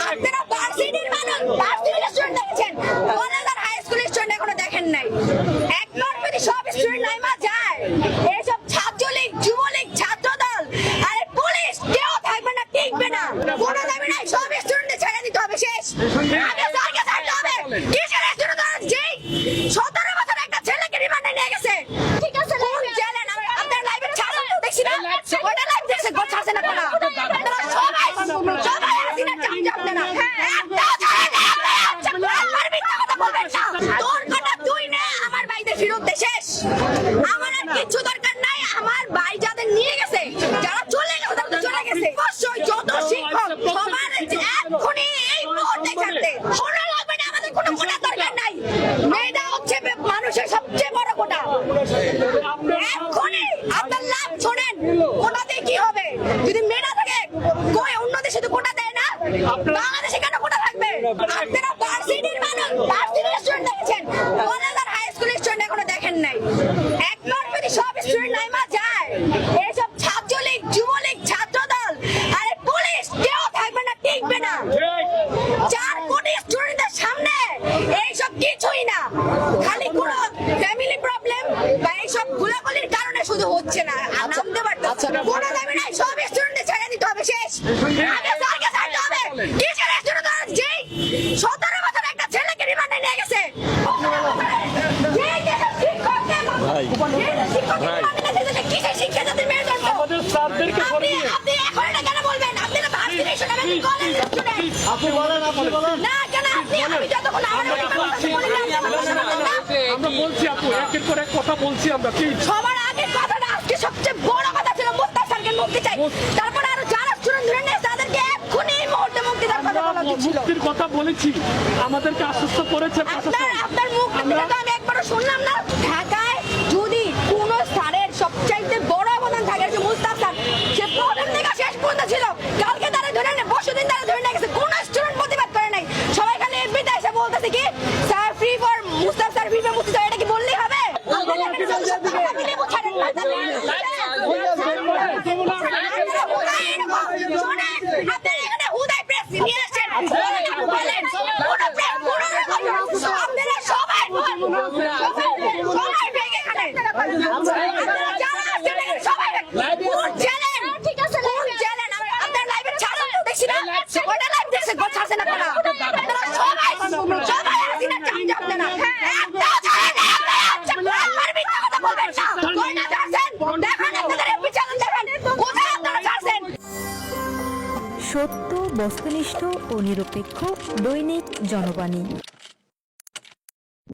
আপনারা ভার্সিটির মানুষ, ভার্সিটির স্টুডেন্ট দেখেছেন, কলেজ আর হাই স্কুলের স্টুডেন্ট এখনো দেখেন নাই। একবার যদি সব স্টুডেন্ট নাইমা যায়, এইসব ছাত্রলীগ, যুবলীগ, ছাত্রদল আর পুলিশ কেউ থাকবে না, টিকবে না, কোনো দাবি নাই, সব স্টুডেন্টদের ছেড়ে দিতে হবে, শেষ। আগে স্যারকে ছাড়তে হবে। কিসের স্টুডেন্ট? যেই 17 বছর একটা ছেলেকে রিমান্ডে নিয়ে গেছে, ঠিক আছে, জেলেন। আপনার লাইভে ছাড়া দেখছি না, ওটা লাইভ দেখছে, গোল ছাড়ছে না কোনো। আপনারা সবাই হাসিনা চামচা আপনারা। একটাও ছাড়েন না, আমার মিথ্যা কথা বলবেন না। তোর কথা তুই নে, আমার ভাইদের ফেরত দে, শেষ। আমার আর কিচ্ছু দরকার নাই। আমার ভাই যাদের নিয়ে গেছে, যারা চলে গেছে, তারা তো চলে গেছে। অবশ্যই যত শিক্ষক সবার এক্ষুনি এই মুহূর্তে ছাড়তে শোনা লাগবে না, আমাদের কোনো কোটার দরকার নাই। মেয়েটা হচ্ছে মানুষের সবচেয়ে বড় কোটা। এক্ষুনি আপনার লাভ শোনেন, কোটাতে কি হবে? যদি মেয়েটা থাকে, কই অন্য দেশে তো কোটা দেয় না, বাংলাদেশে কেন কোটা থাকবে? আপনারা ভার্সিটির মানুষ, ভার্সিটির স্টুডেন্ট দেখেছেন, কলেজ আর হাই স্কুলের স্টুডেন্ট এখনো দেখেন নাই। একবার যদি সব স্টুডেন্ট নাইমা যায়, এইসব ছাত্রলীগ, যুবলীগ, ছাত্রদল আর পুলিশ কেউ থাকবে না, টিকবে না। 4 কোটি স্টুডেন্টদের সামনে এইসব কিছুই না, খালি কোন ফ্যামিলি প্রবলেম বা এইসব গোলাগুলির কারণে শুধু হচ্ছে না। আর নামতে পারতেছে না, কোনো দাবি নাই, সব স্টুডেন্টদের ছেড়ে দিতে হবে, শেষ। আগে স্যারকে ছাড়তে হবে। কিসের স্টুডেন্ট? যেই 17 বছর একটা ছেলেকে রিমান্ডে নিয়ে গেছে, কিসের শিক্ষা যাদের মেয়ে জন্ম? আপনি এখন এটা কেন বলবেন? আপনি তো ভার্সিটি স্টুডেন্ট, আমি কলেজের স্টুডেন্ট। আপনি বলেন না কেন আমি যতক্ষণ আমার আমরা বলছি আপু, একের পর এক কথা বলছি আমরা। কি সবার আগে কথাটা, আজকে সবচেয়ে বড় কথা ছিল মুস্তাফ স্যারকে মুক্তি চাই। তারপর আরো যারা স্টুডেন্ট ধরে নিয়ে তাদেরকে এক্ষুনি এই মুহূর্তে মুক্তি দেওয়ার কথা বলা উচিত ছিল। মুক্তির কথা বলেছি, আমাদেরকে আশ্বস্ত করেছে প্রশাসন। আপনার মুখ থেকে তো আমি একবারও শুনলাম না। ঢাকায় যদি কোন স্যারের সবচাইতে বড় অবদান থাকে, যে মুস্তাফ স্যার, সে প্রথম থেকে শেষ পর্যন্ত ছিল। কালকে তারা ধরে নেয়, পরশুদিন তারা ধরে নিয়ে গেছে, কোন স্টুডেন্ট প্রতিবাদ করে নাই। সবাই খালি এফবিতে এসে বলতেছে কি স্যার ফ্রি ফর মুস্তাফ স্যার, ফ্রি ফর মুস্তাফ স্যার, এটা কি বললেই হবে? সত্য, বস্তুনিষ্ঠ ও নিরপেক্ষ দৈনিক জনবাণী।